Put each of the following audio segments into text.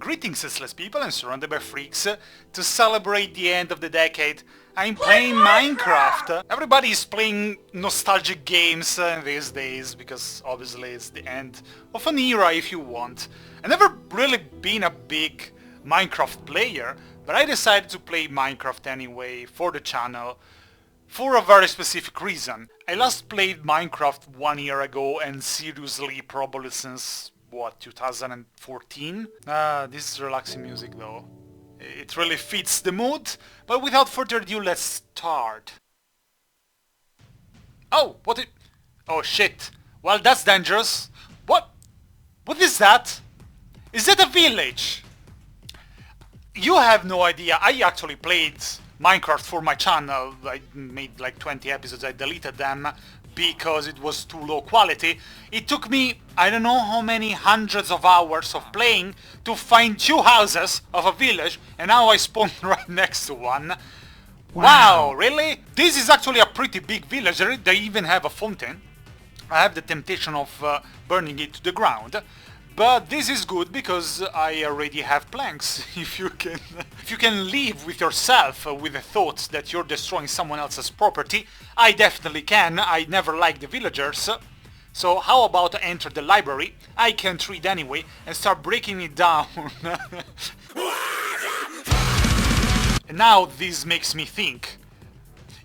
Greetings, senseless people, and surrounded by freaks. To celebrate the end of the decade, I'm playing Minecraft. Everybody is playing nostalgic games these days, because obviously it's the end of an era if you want. I've never really been a big Minecraft player, but I decided to play Minecraft anyway for the channel, for a very specific reason. I last played Minecraft 1 year ago, and seriously probably since, what, 2014? This is relaxing music though. It really fits the mood, but without further ado, let's start. Oh, what it... Oh shit. Well, that's dangerous. What? What is that? Is that a village? You have no idea. I actually played Minecraft for my channel. I made like 20 episodes, I deleted them because it was too low quality. It took me, I don't know how many hundreds of hours of playing to find 2 houses of a village, and now I spawned right next to one. Wow, really? This is actually a pretty big village. They even have a fountain. I have the temptation of burning it to the ground. But this is good because I already have planks. If you can live with yourself with the thought that you're destroying someone else's property, I definitely can. I never liked the villagers. So how about enter the library? I can't read anyway and start breaking it down. And now this makes me think.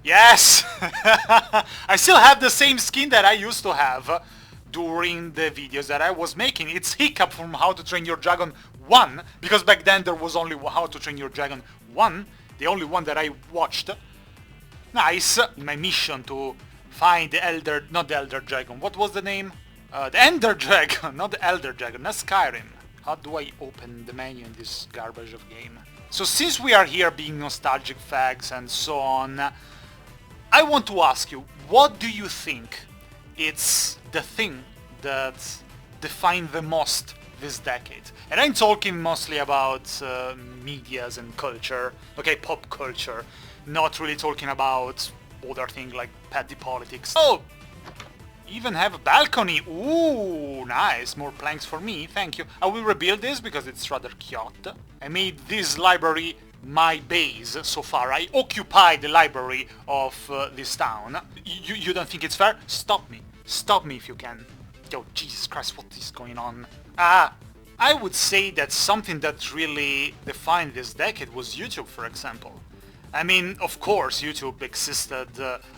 Yes! I still have the same skin that I used to have during the videos that I was making. It's Hiccup from How to Train Your Dragon 1, because back then there was only How to Train Your Dragon 1, the only one that I watched. Nice! My mission to find the Elder... not the Elder Dragon, what was the name? The Ender Dragon, not the Elder Dragon, that's Skyrim. How do I open the menu in this garbage of game? So since we are here being nostalgic fags and so on, I want to ask you, what do you think it's the thing that defined the most this decade? And I'm talking mostly about medias and culture, okay, pop culture, not really talking about other things like petty politics. Oh, even have a balcony. Ooh, nice, more planks for me, thank you. I will rebuild this because it's rather cute. I made this library my base so far. I occupy the library of this town. You don't think it's fair? Stop me. Stop me if you can. Yo, Jesus Christ, what is going on? I would say that something that really defined this decade was YouTube, for example. I mean, of course, YouTube existed...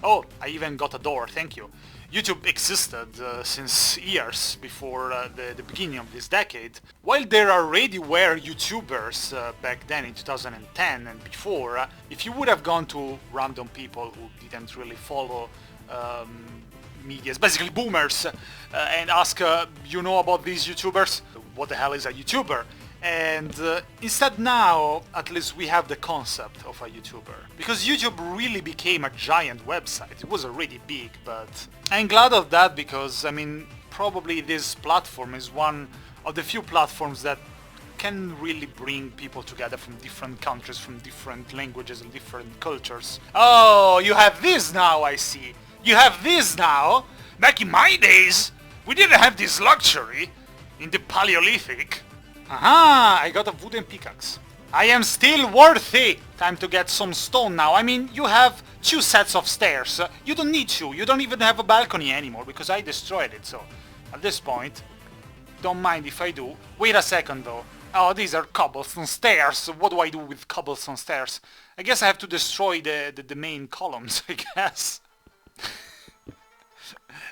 oh, I even got a door, thank you. YouTube existed since years before the beginning of this decade. While there already were YouTubers back then in 2010 and before, if you would have gone to random people who didn't really follow medias, basically boomers, and ask, you know about these YouTubers? What the hell is a YouTuber? And instead now, at least we have the concept of a YouTuber. Because YouTube really became a giant website. It was already big, but I'm glad of that because, I mean, probably this platform is one of the few platforms that can really bring people together from different countries, from different languages and different cultures. Oh, you have this now, I see. You have this now. Back in my days, we didn't have this luxury in the Paleolithic. Aha, I got a wooden pickaxe. I am still worthy! Time to get some stone now. I mean, you have 2 sets of stairs. You don't need 2. You don't even have a balcony anymore because I destroyed it, so at this point, don't mind if I do. Wait a second though. Oh, these are cobblestone stairs. What do I do with cobblestone stairs? I guess I have to destroy the main columns, I guess.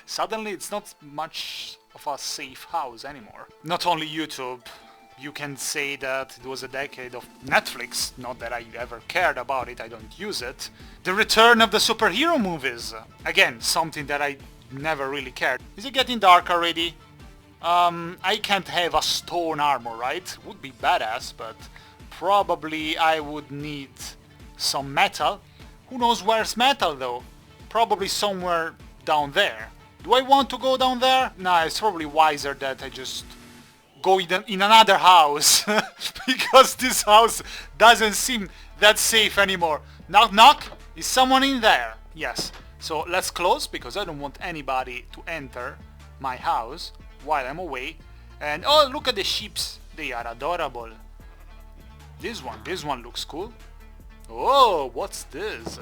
Suddenly it's not much of a safe house anymore. Not only YouTube. You can say that it was a decade of Netflix, not that I ever cared about it, I don't use it. The return of the superhero movies. Again, something that I never really cared. Is it getting dark already? I can't have a stone armor, right? Would be badass, but probably I would need some metal. Who knows where's metal though? Probably somewhere down there. Do I want to go down there? Nah, it's probably wiser that I just go in another house, because this house doesn't seem that safe anymore. Knock knock, is someone in there? Yes, so let's close because I don't want anybody to enter my house while I'm away. And oh, look at the sheeps, they are adorable. This one looks cool. Oh, what's this?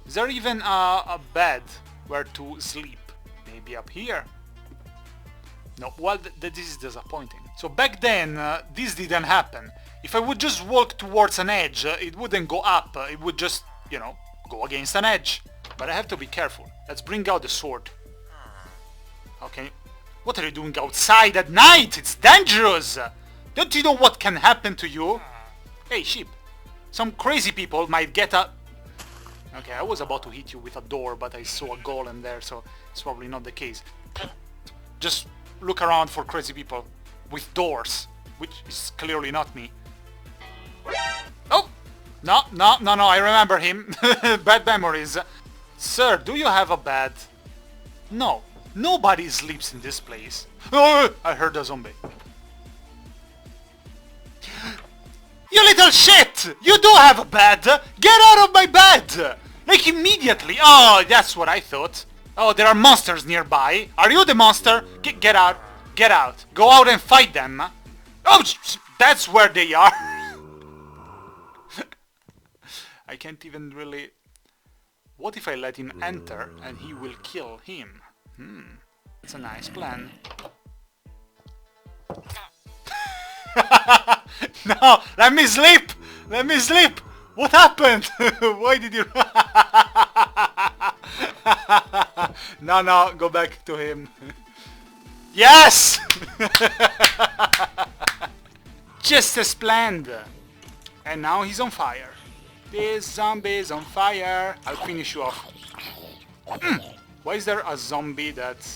Is there even a bed where to sleep? Maybe up here? No, well, this is disappointing. So back then, this didn't happen. If I would just walk towards an edge, it wouldn't go up. It would just, you know, go against an edge. But I have to be careful. Let's bring out the sword. Okay. What are you doing outside at night? It's dangerous! Don't you know what can happen to you? Hey, sheep. Some crazy people might get a... Okay, I was about to hit you with a door, but I saw a golem there, so it's probably not the case. Just look around for crazy people with doors, which is clearly not me. Oh! No, I remember him. Bad memories. Sir, do you have a bed? No. Nobody sleeps in this place. Oh, I heard a zombie. You little shit! You do have a bed! Get out of my bed! Like immediately! Oh, that's what I thought. Oh, there are monsters nearby. Are you the monster? Get out. Get out. Go out and fight them. Oh, that's where they are. I can't even really... What if I let him enter and he will kill him? It's a nice plan. No, let me sleep! Let me sleep! What happened? Why did you... No, go back to him. Yes! Just as planned. And now he's on fire. This zombie's on fire. I'll finish you off. Why is there a zombie that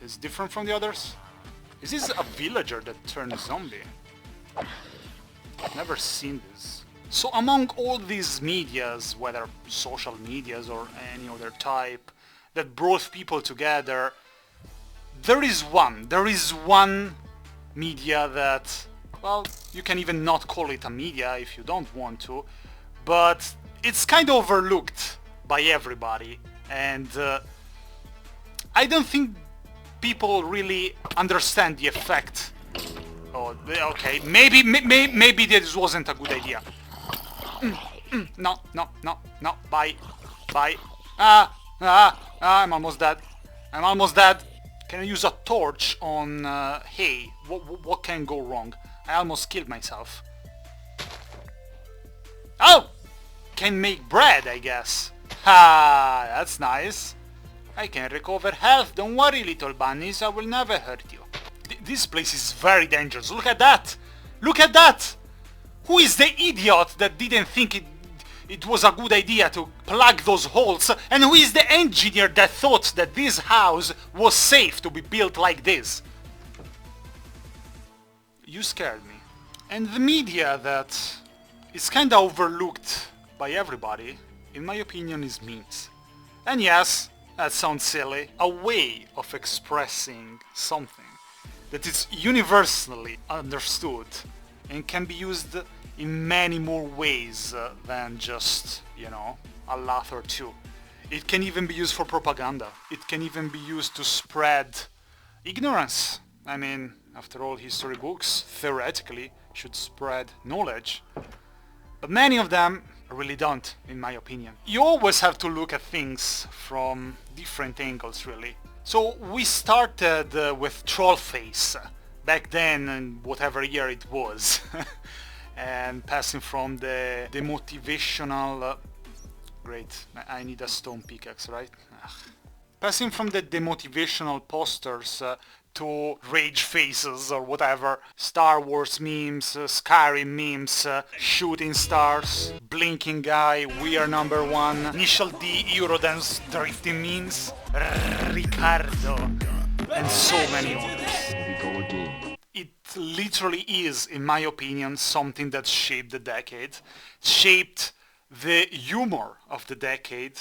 is different from the others? Is this a villager that turned zombie? Never seen this. So among all these medias, whether social medias or any other type, that brought people together, there is one media that, well, you can even not call it a media if you don't want to, but it's kind of overlooked by everybody, and I don't think people really understand the effect. Oh, okay, maybe this wasn't a good idea. No, bye. I'm almost dead. Can I use a torch on hay? What can go wrong? I almost killed myself. Oh! Can make bread, I guess. Ha! That's nice. I can recover health. Don't worry, little bunnies. I will never hurt you. This place is very dangerous. Look at that! Look at that! Who is the idiot that didn't think it was a good idea to plug those holes? And who is the engineer that thought that this house was safe to be built like this? You scared me. And the media that is kinda overlooked by everybody, in my opinion, is memes. And yes, that sounds silly. A way of expressing something that is universally understood and can be used in many more ways than just, you know, a laugh or two. It can even be used for propaganda. It can even be used to spread ignorance. I mean, after all, history books, theoretically, should spread knowledge. But many of them really don't, in my opinion. You always have to look at things from different angles, really. So we started with Trollface, back then, in whatever year it was. And passing from the motivational... Great, I need a stone pickaxe, right? Ugh. Passing from the demotivational posters to rage faces or whatever, Star Wars memes, Skyrim memes, shooting stars, blinking guy, we are number one, initial D, Eurodance drifting memes, Ricardo, and so many others. It literally is, in my opinion, something that shaped the decade, shaped the humor of the decade,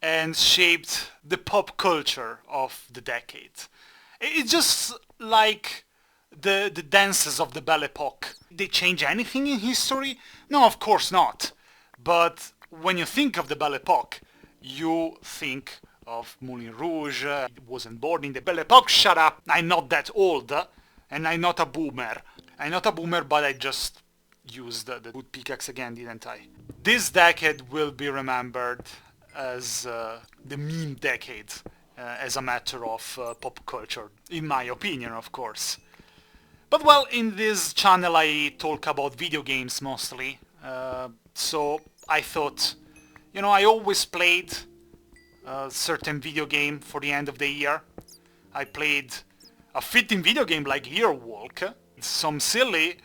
and shaped the pop culture of the decade. It's just like the dances of the Belle Epoque. They change anything in history? No, of course not. But when you think of the Belle Epoque, you think of Moulin Rouge. I wasn't born in the Belle Epoque, shut up! I'm not that old, and I'm not a boomer. I'm not a boomer, but I just used the wood pickaxe again, didn't I? This decade will be remembered as the meme decade, as a matter of pop culture, in my opinion, of course. But well, in this channel I talk about video games mostly, so I thought, you know, I always played a certain video game for the end of the year. I played a fitting video game like Walk, some silly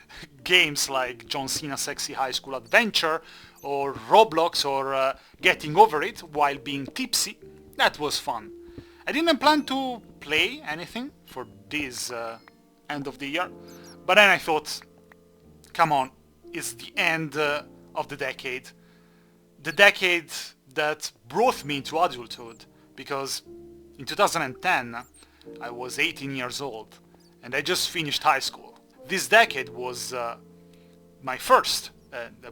games like John Cena's Sexy High School Adventure, or Roblox, or Getting Over It while being tipsy. That was fun. I didn't plan to play anything for this end of the year, but then I thought, come on, it's the end of the decade that brought me into adulthood, because in 2010 I was 18 years old and I just finished high school. This decade was my first,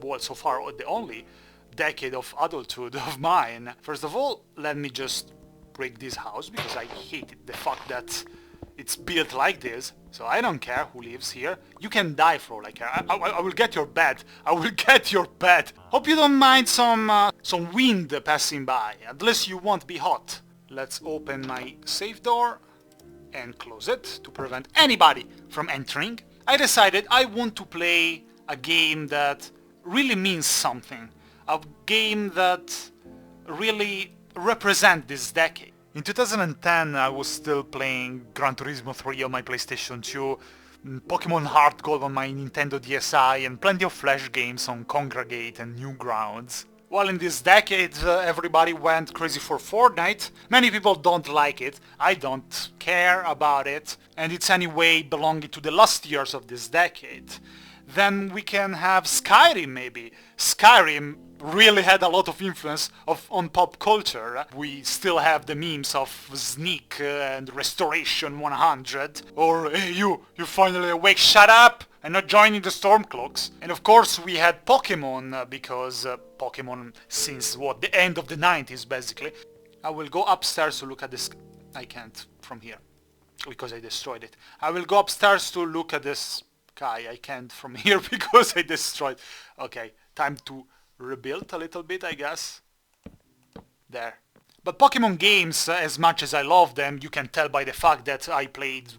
well, so far the only decade of adulthood of mine. First of all, let me just break this house because I hate it, the fact that it's built like this, so I don't care who lives here. You can die for all I care. I will get your bed. I will get your bed. Hope you don't mind some wind passing by, unless you won't be hot. Let's open my safe door and close it to prevent anybody from entering. I decided I want to play a game that really means something. A game that really represents this decade. In 2010 I was still playing Gran Turismo 3 on my PlayStation 2, Pokemon Heart Gold on my Nintendo DSi, and plenty of Flash games on Congregate and Newgrounds. While in this decade everybody went crazy for Fortnite, many people don't like it, I don't care about it, and it's anyway belonging to the last years of this decade. Then we can have Skyrim maybe. Skyrim really had a lot of influence on pop culture. We still have the memes of Sneak and Restoration 100, or hey you finally awake, shut up! I'm not joining the Stormcloaks. And of course we had Pokemon, because Pokemon since what, the end of the 90s basically. I will go upstairs to look at this. I can't from here because I destroyed it. I will go upstairs to look at this sky. I can't from here because I destroyed. Okay, time to rebuild a little bit, I guess. There. But Pokemon games, as much as I love them, you can tell by the fact that I played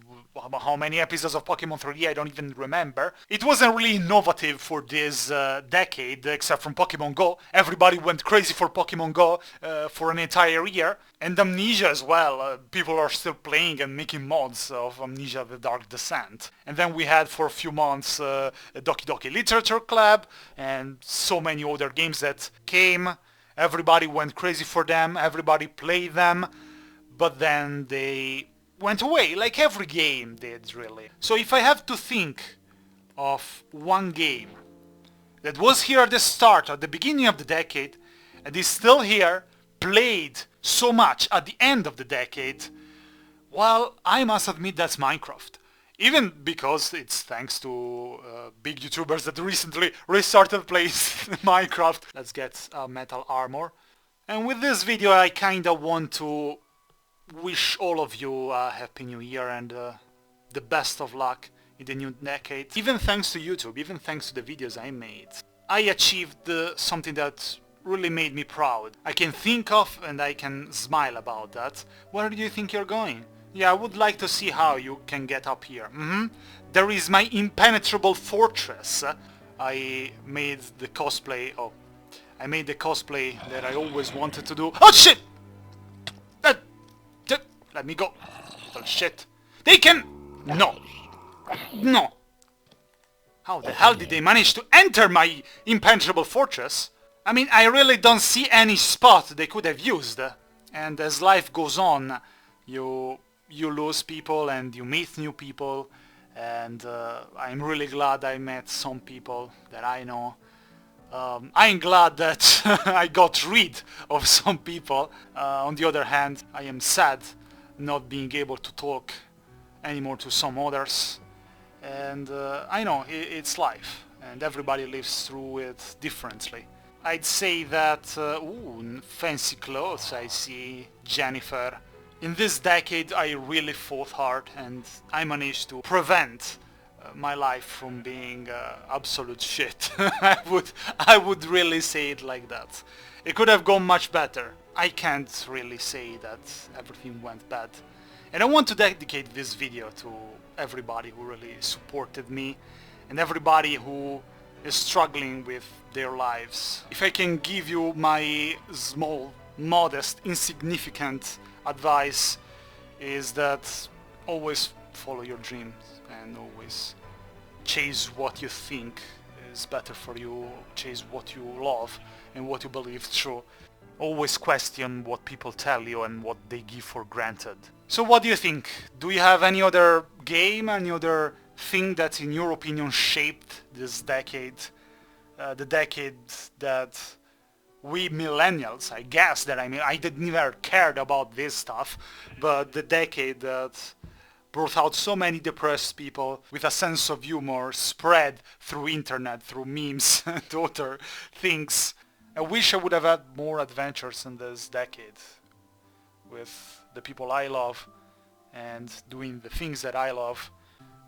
how many episodes of Pokemon 3D, I don't even remember. It wasn't really innovative for this decade, except from Pokemon Go. Everybody went crazy for Pokemon Go for an entire year. And Amnesia as well. People are still playing and making mods of Amnesia The Dark Descent. And then we had for a few months Doki Doki Literature Club and so many other games that came. Everybody went crazy for them, everybody played them, but then they went away, like every game did, really. So if I have to think of one game that was here at the start, at the beginning of the decade, and is still here, played so much at the end of the decade, well, I must admit that's Minecraft. Even because it's thanks to big YouTubers that recently restarted playing Minecraft. Let's get metal armor. And with this video I kinda want to wish all of you a happy new year and the best of luck in the new decade. Even thanks to YouTube, even thanks to the videos I made, I achieved something that really made me proud. I can think of and I can smile about that. Where do you think you're going? Yeah, I would like to see how you can get up here. There is my impenetrable fortress. I made the cosplay. Oh, I made the cosplay that I always wanted to do. Oh shit! Let me go. Little shit. They can... No. No. How the hell did they manage to enter my impenetrable fortress? I mean, I really don't see any spot they could have used. And as life goes on, you lose people and you meet new people. And I'm really glad I met some people that I know. I'm glad that I got rid of some people. On the other hand, I am sad not being able to talk anymore to some others. And I know, it's life, and everybody lives through it differently. I'd say that, ooh, fancy clothes, I see, Jennifer. In this decade I really fought hard and I managed to prevent my life from being absolute shit. I would really say it like that. It could have gone much better. I can't really say that everything went bad. And I want to dedicate this video to everybody who really supported me and everybody who is struggling with their lives. If I can give you my small, modest, insignificant advice, is that always follow your dreams and always chase what you think is better for you, chase what you love and what you believe true. Always question what people tell you and what they give for granted. So what do you think? Do you have any other game, any other thing that in your opinion shaped this decade? The decade that we millennials, I guess, that I didn't never cared about this stuff, but the decade that brought out so many depressed people with a sense of humor spread through internet, through memes and other things. I wish I would have had more adventures in this decade with the people I love and doing the things that I love,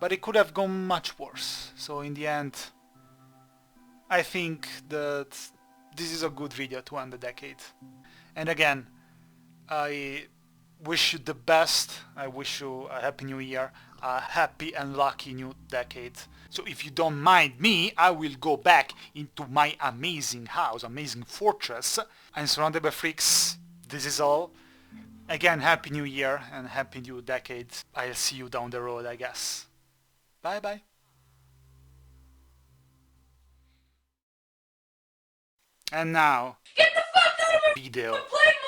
but it could have gone much worse. So in the end, I think that this is a good video to end the decade. And again, I wish you the best. I wish you a happy new year, a happy and lucky new decade. So if you don't mind me, I will go back into my amazing house, amazing fortress. I'm surrounded by freaks. This is all. Again, happy new year and happy new decade. I'll see you down the road, I guess. Bye bye. And now, Get the fuck out of my video. playground!